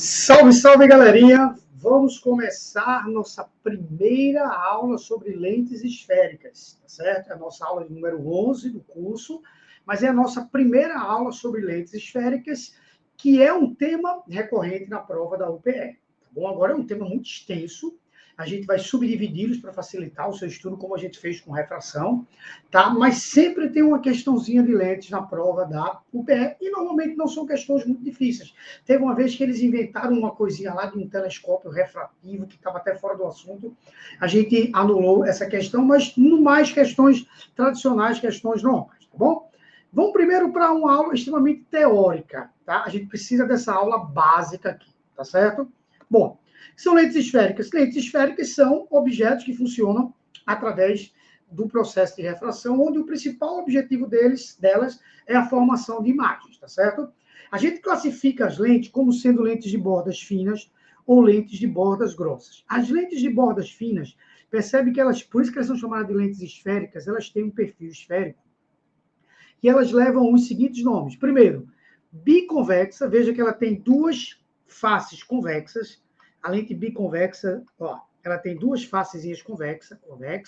Salve, salve, galerinha! Vamos começar nossa primeira aula sobre lentes esféricas, tá certo? É a nossa aula número 11 do curso, mas é a nossa primeira aula sobre lentes esféricas, que é um tema recorrente na prova da UPE, tá bom? Agora é um tema muito extenso, a gente vai subdividi-los para facilitar o seu estudo, como a gente fez com refração, tá? Mas sempre tem uma questãozinha de lentes na prova da UPE, e normalmente não são questões muito difíceis. Teve uma vez que eles inventaram uma coisinha lá de um telescópio refrativo, que estava até fora do assunto, a gente anulou essa questão, mas no mais questões tradicionais, questões normais, tá bom? Vamos primeiro para uma aula extremamente teórica, tá? A gente precisa dessa aula básica aqui, tá certo? Bom, são lentes esféricas. Lentes esféricas são objetos que através do processo de refração, onde o principal objetivo delas é a formação de imagens, tá certo? A gente classifica as lentes como sendo lentes de bordas finas ou lentes de bordas grossas. As lentes de bordas finas, percebe que elas, por isso que elas são chamadas de lentes esféricas, elas têm um perfil esférico, e elas levam os seguintes nomes. Primeiro, biconvexa, veja que ela tem duas faces convexas. A lente biconvexa, ó, ela tem duas facezinhas convexa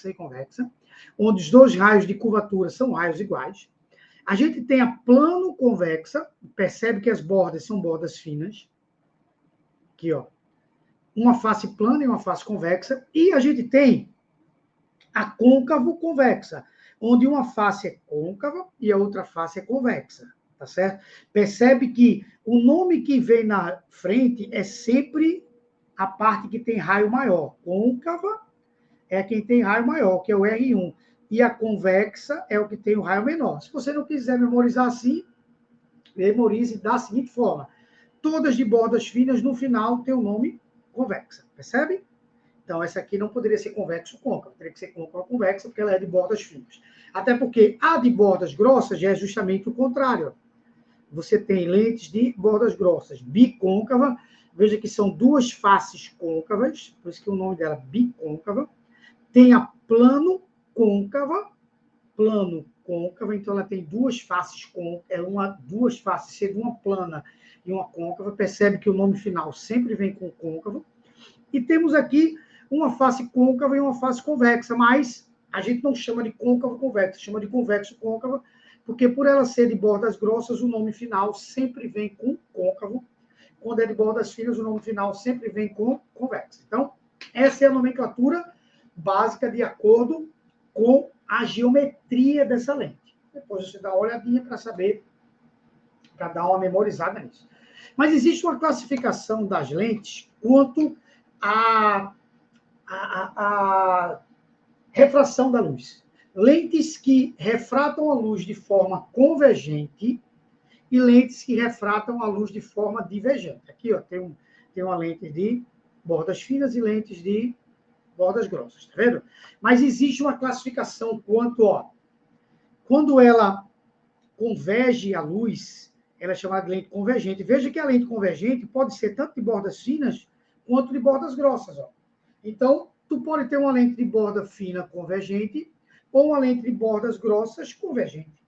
e convexa, onde os dois raios de curvatura são raios iguais. A gente tem a plano convexa, percebe que as bordas são bordas finas. Aqui, ó. Uma face plana e uma face convexa. E a gente tem a côncavo convexa, onde uma face é côncava e a outra face é convexa, tá certo? Percebe que o nome que vem na frente é sempre a parte que tem raio maior. Côncava é quem tem raio maior, que é o R1. E a convexa é o que tem o raio menor. Se você não quiser memorizar assim, memorize da seguinte forma. Todas de bordas finas, no final, tem o nome convexa. Percebe? Então, essa aqui não poderia ser convexo-côncava. Teria que ser côncava-convexa, porque ela é de bordas finas. Até porque a de bordas grossas já é justamente o contrário. Você tem lentes de bordas grossas, bicôncava. Veja que são duas faces côncavas, por isso que o nome dela é bicôncava. Tem a plano côncava, então ela tem duas faces côncavas, duas faces, sendo uma plana e uma côncava. Percebe que o nome final sempre vem com côncavo. E temos aqui uma face côncava e uma face convexa, mas a gente não chama de côncavo convexa, chama de convexo côncava, porque por ela ser de bordas grossas, o nome final sempre vem com côncavo. Quando é de bordas finas, o nome final sempre vem com convexo. Então, essa é a nomenclatura básica de acordo com a geometria dessa lente. Depois você dá uma olhadinha para saber, para dar uma memorizada nisso. Mas existe uma classificação das lentes quanto à refração da luz. Lentes que refratam a luz de forma convergente e lentes que refratam a luz de forma divergente. Aqui, ó, tem uma lente de bordas finas e lentes de bordas grossas, tá vendo? Mas existe uma classificação quanto, ó, quando ela converge a luz, ela é chamada de lente convergente. Veja que a lente convergente pode ser tanto de bordas finas quanto de bordas grossas, ó. Então, tu pode ter uma lente de borda fina convergente ou uma lente de bordas grossas convergente.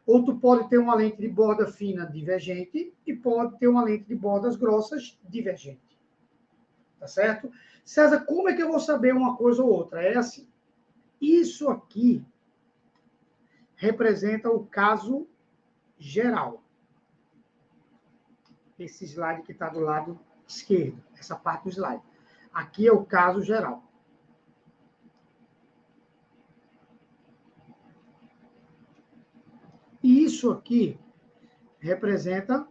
Ou tu pode ter uma lente de borda fina divergente e pode ter uma lente de bordas grossas divergente. Tá certo? César, como é que eu vou saber uma coisa ou outra? É assim. Isso aqui representa o caso geral. Esse slide que está do lado esquerdo, essa parte do slide. Aqui é o caso geral. E isso aqui representa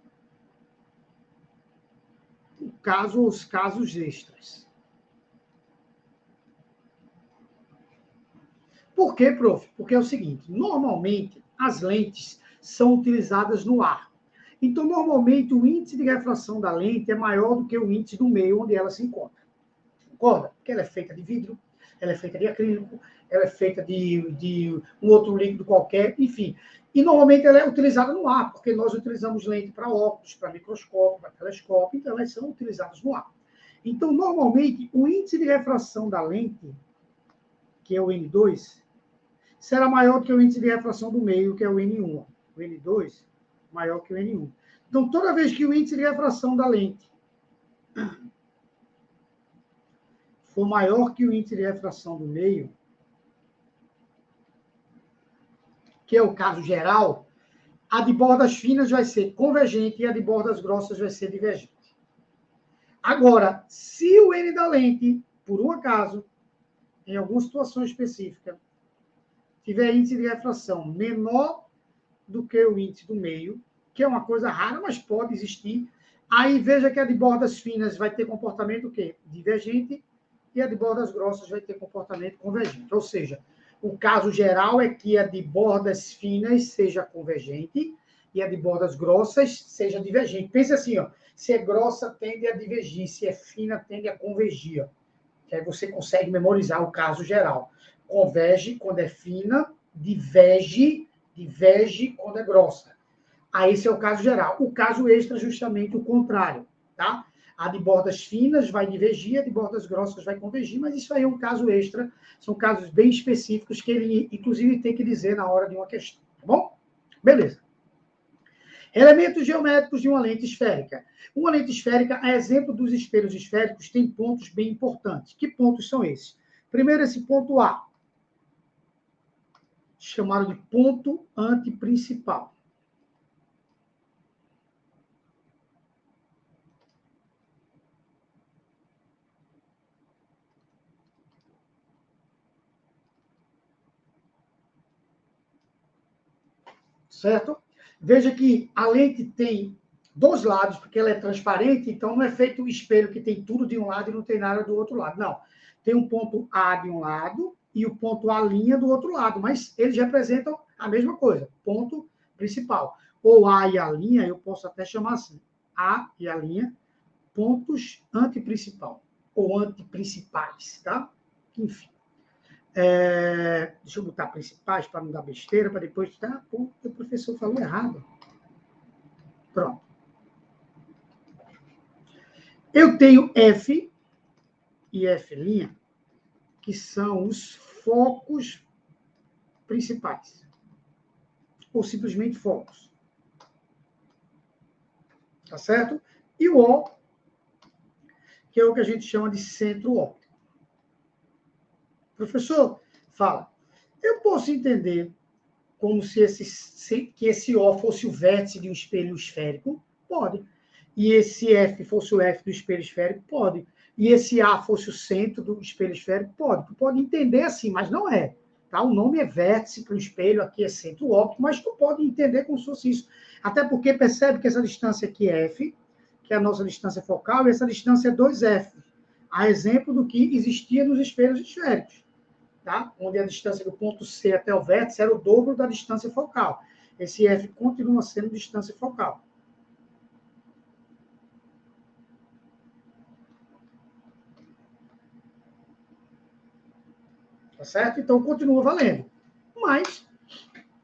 o caso ou os casos extras. Por quê, prof? Porque é o seguinte, normalmente as lentes são utilizadas no ar. Então, normalmente, o índice de refração da lente é maior do que o índice do meio onde ela se encontra. Concorda? Porque ela é feita de vidro, ela é feita de acrílico, ela é feita de um outro líquido qualquer, enfim. E, normalmente, ela é utilizada no ar, porque nós utilizamos lente para óculos, para microscópio, para telescópio, então elas são utilizadas no ar. Então, normalmente, o índice de refração da lente, que é o N2, será maior do que o índice de refração do meio, que é o N1. O N2 maior que o N1. Então, toda vez que o índice de refração da lente for maior que o índice de refração do meio, que é o caso geral, a de bordas finas vai ser convergente e a de bordas grossas vai ser divergente. Agora, se o N da lente, por um acaso, em alguma situação específica, tiver índice de refração menor do que o índice do meio, que é uma coisa rara, mas pode existir, aí veja que a de bordas finas vai ter comportamento o quê? Divergente, e a de bordas grossas vai ter comportamento convergente. Ou seja, o caso geral é que a de bordas finas seja convergente e a de bordas grossas seja divergente. Pense assim, ó, se é grossa, tende a divergir, se é fina, tende a convergir. Que aí você consegue memorizar o caso geral. Converge quando é fina, diverge quando é grossa. Aí esse é o caso geral. O caso extra é justamente o contrário, tá? A de bordas finas vai divergir, a de bordas grossas vai convergir, mas isso aí é um caso extra, são casos bem específicos que ele, inclusive, tem que dizer na hora de uma questão, tá bom? Beleza. Elementos geométricos de uma lente esférica. Uma lente esférica, a exemplo dos espelhos esféricos, tem pontos bem importantes. Que pontos são esses? Primeiro, esse ponto A, chamado de ponto antiprincipal. Certo? Veja que a lente tem dois lados, porque ela é transparente, então não é feito um espelho que tem tudo de um lado e não tem nada do outro lado. Não. Tem um ponto A de um lado e o ponto A' do outro lado, mas eles representam a mesma coisa, ponto principal. Ou A e a linha, eu posso até chamar assim, A e a linha, pontos antiprincipal, ou antiprincipais, tá? Enfim. Deixa eu botar principais para não dar besteira, para depois, tá? Pô, o professor falou errado. Pronto. Eu tenho F e F', que são os focos principais, ou simplesmente focos. Tá certo? E o O, que é o que a gente chama de centro óptico. Professor, fala, eu posso entender como se esse O fosse o vértice de um espelho esférico? Pode. E esse F fosse o F do espelho esférico? Pode. E esse A fosse o centro do espelho esférico? Pode. Tu pode entender assim, mas não é. Tá? O nome é vértice para o espelho, aqui é centro óptico, mas tu pode entender como se fosse isso. Até porque percebe que essa distância aqui é F, que é a nossa distância focal, e essa distância é 2F. A exemplo do que existia nos espelhos esféricos. Tá? Onde a distância do ponto C até o vértice era o dobro da distância focal. Esse F continua sendo distância focal. Tá certo? Então, continua valendo. Mas,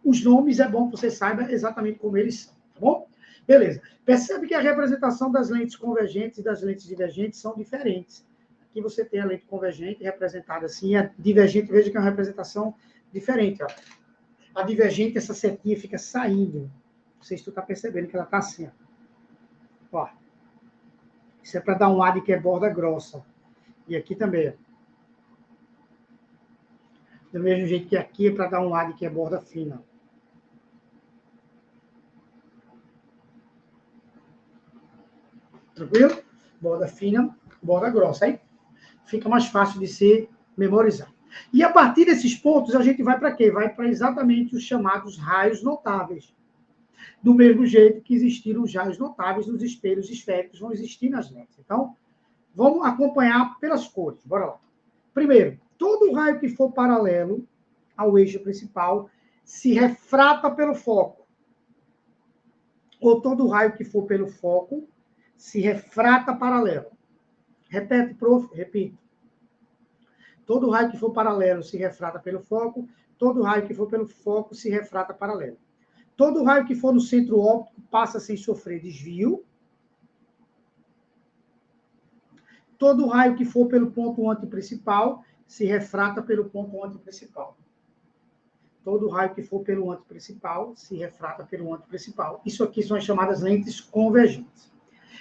os nomes é bom que você saiba exatamente como eles são, tá bom? Beleza. Percebe que a representação das lentes convergentes e das lentes divergentes são diferentes. Aqui você tem a lente convergente representada assim, a divergente, veja que é uma representação diferente. Ó. A divergente, essa setinha fica saindo. Não sei se tu está percebendo que ela está assim. Ó. Isso é para dar um ar de que é borda grossa. E aqui também. Do mesmo jeito que aqui é para dar um ar de que é borda fina. Tranquilo? Borda fina, borda grossa. Aí fica mais fácil de se memorizar. E a partir desses pontos, a gente vai para quê? Vai para exatamente os chamados raios notáveis. Do mesmo jeito que existiram os raios notáveis nos espelhos esféricos, vão existir nas lentes. Então, vamos acompanhar pelas cores. Bora lá. Primeiro, todo raio que for paralelo ao eixo principal se refrata pelo foco. Ou todo raio que for pelo foco se refrata paralelo. Repete, prof. Repito. Todo raio que for paralelo se refrata pelo foco. Todo raio que for pelo foco se refrata paralelo. Todo raio que for no centro óptico passa sem sofrer desvio. Todo raio que for pelo ponto antiprincipal se refrata pelo ponto antiprincipal. Todo raio que for pelo antiprincipal se refrata pelo antiprincipal. Isso aqui são as chamadas lentes convergentes.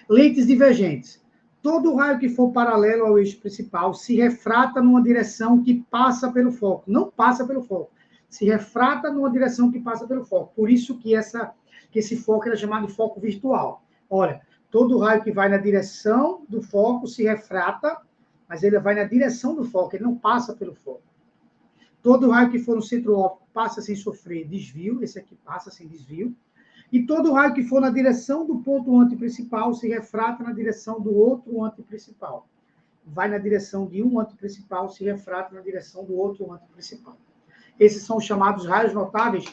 Lentes divergentes. Todo raio que for paralelo ao eixo principal se refrata numa direção que passa pelo foco. Não passa pelo foco. Se refrata numa direção que passa pelo foco. Por isso que esse foco era chamado de foco virtual. Olha, todo raio que vai na direção do foco se refrata, mas ele vai na direção do foco, ele não passa pelo foco. Todo raio que for no centro óptico passa sem sofrer desvio, esse aqui passa sem desvio. E todo raio que for na direção do ponto antiprincipal se refrata na direção do outro antiprincipal. Vai na direção de um antiprincipal, se refrata na direção do outro antiprincipal. Esses são os chamados raios notáveis,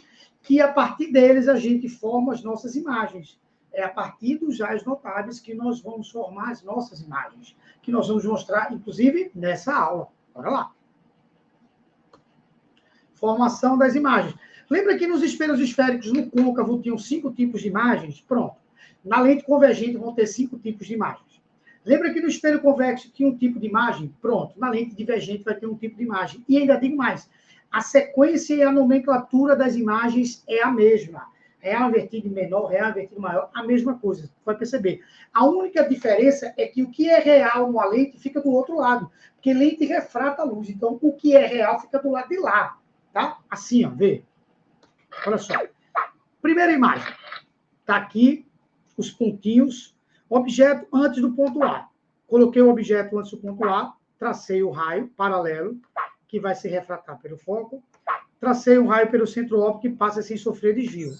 que a partir deles a gente forma as nossas imagens. É a partir dos raios notáveis que nós vamos formar as nossas imagens, que nós vamos mostrar, inclusive, nessa aula. Bora lá. Formação das imagens. Lembra que nos espelhos esféricos, no côncavo, tinham 5 tipos de imagens? Pronto. Na lente convergente vão ter 5 tipos de imagens. Lembra que no espelho convexo tinha um tipo de imagem? Pronto. Na lente divergente vai ter um tipo de imagem. E ainda digo mais, a sequência e a nomenclatura das imagens é a mesma. Real invertido menor, real invertido maior, a mesma coisa. Você vai perceber. A única diferença é que o que é real numa lente fica do outro lado. Porque lente refrata a luz. Então, o que é real fica do lado de lá. Tá? Assim, ó, vê. Olha só. Primeira imagem. Está aqui os pontinhos. Objeto antes do ponto A. Coloquei o objeto antes do ponto A. Tracei o raio paralelo, que vai se refratar pelo foco. Tracei um raio pelo centro óptico que passa sem sofrer desvio.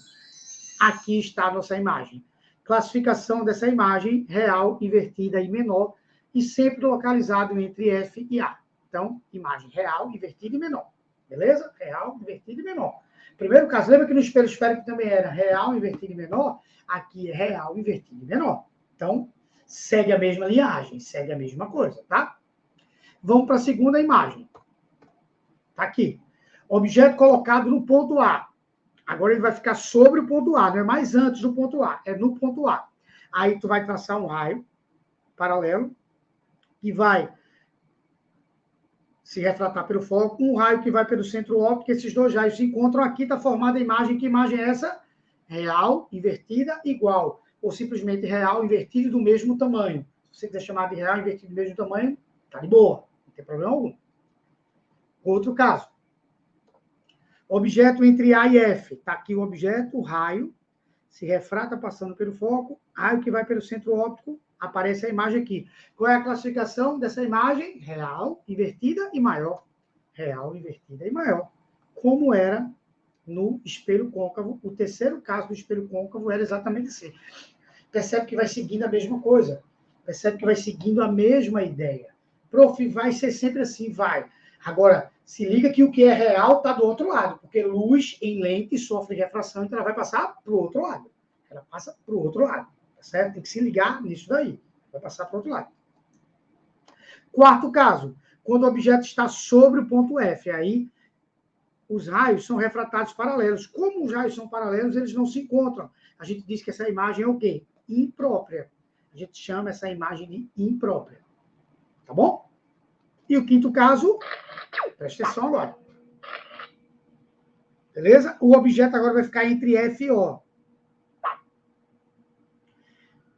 Aqui está a nossa imagem. Classificação dessa imagem, real, invertida e menor, e sempre localizado entre F e A. Então, imagem real, invertida e menor. Beleza? Real, invertido e menor. Primeiro caso, lembra que no espelho esférico também era real, invertido e menor? Aqui é real, invertido e menor. Então, segue a mesma linhagem, segue a mesma coisa, tá? Vamos para a segunda imagem. Tá aqui. Objeto colocado no ponto A. Agora ele vai ficar sobre o ponto A, não é mais antes do ponto A, é no ponto A. Aí tu vai traçar um raio paralelo que vai se refratar pelo foco, um raio que vai pelo centro óptico, esses dois raios se encontram aqui, está formada a imagem. Que imagem é essa? Real, invertida, igual. Ou simplesmente real, invertido do mesmo tamanho. Se você quiser chamar de real, invertido do mesmo tamanho, tá de boa, não tem problema algum. Outro caso. Objeto entre A e F. Está aqui o objeto, o raio, se refrata passando pelo foco, raio que vai pelo centro óptico, aparece a imagem aqui. Qual é a classificação dessa imagem? Real, invertida e maior. Real, invertida e maior. Como era no espelho côncavo. O terceiro caso do espelho côncavo era exatamente assim. Percebe que vai seguindo a mesma coisa. Percebe que vai seguindo a mesma ideia. Prof, vai ser sempre assim, vai. Agora, se liga que o que é real está do outro lado, porque luz em lente sofre refração, então ela vai passar para o outro lado. Ela passa para o outro lado, tá certo? Tem que se ligar nisso daí. Vai passar para o outro lado. Quarto caso, quando o objeto está sobre o ponto F, aí os raios são refratados paralelos. Como os raios são paralelos, eles não se encontram. A gente diz que essa imagem é o quê? Imprópria. A gente chama essa imagem de imprópria. Tá bom? E o quinto caso, presta atenção agora. Beleza? O objeto agora vai ficar entre F e O.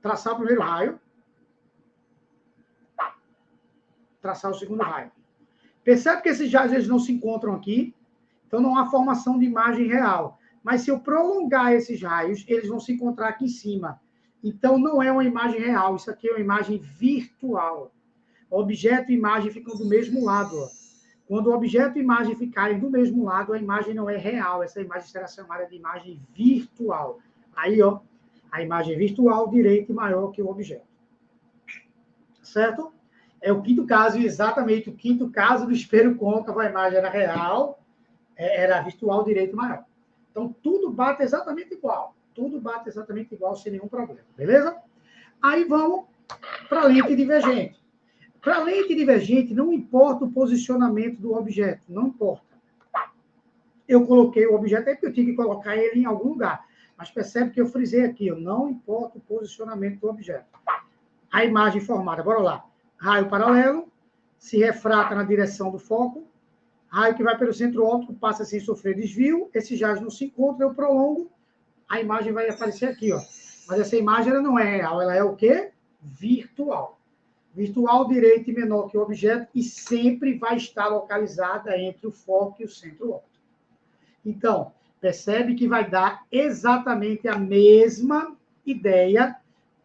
Traçar o primeiro raio. Traçar o segundo raio. Percebe que esses raios eles não se encontram aqui, então não há formação de imagem real. Mas se eu prolongar esses raios, eles vão se encontrar aqui em cima. Então não é uma imagem real, isso aqui é uma imagem virtual. Objeto e imagem ficam do mesmo lado. Ó. Quando o objeto e imagem ficarem do mesmo lado, a imagem não é real, essa imagem será chamada de imagem virtual. Aí, ó, a imagem virtual, direita e maior que o objeto. Certo? É o quinto caso, exatamente o quinto caso do espelho côncavo, a imagem era real, era virtual, direito e maior. Então, tudo bate exatamente igual. Tudo bate exatamente igual, sem nenhum problema. Beleza? Aí vamos para a lente divergente. Para a lente divergente, não importa o posicionamento do objeto, não importa. Eu coloquei o objeto aí porque eu tinha que colocar ele em algum lugar. Mas percebe que eu frisei aqui, não importa o posicionamento do objeto. A imagem formada, bora lá. Raio paralelo, se refrata na direção do foco. Raio que vai pelo centro óptico, passa sem sofrer desvio. Esses raios não se encontram, eu prolongo. A imagem vai aparecer aqui, ó. Mas essa imagem ela não é real, ela é o quê? Virtual. virtual, direita e menor que o objeto, e sempre vai estar localizada entre o foco e o centro óptico. Então, percebe que vai dar exatamente a mesma ideia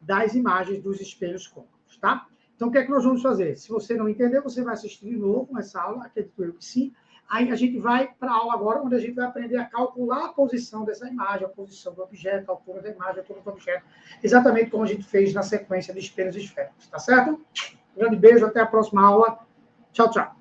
das imagens dos espelhos côncavos, tá? Então, o que é que nós vamos fazer? Se você não entendeu, você vai assistir de novo essa aula, acredito eu que sim. Aí a gente vai para a aula agora, onde a gente vai aprender a calcular a posição dessa imagem, a posição do objeto, a altura da imagem, a altura do objeto, exatamente como a gente fez na sequência de espelhos esféricos, tá certo? Um grande beijo, até a próxima aula. Tchau, tchau.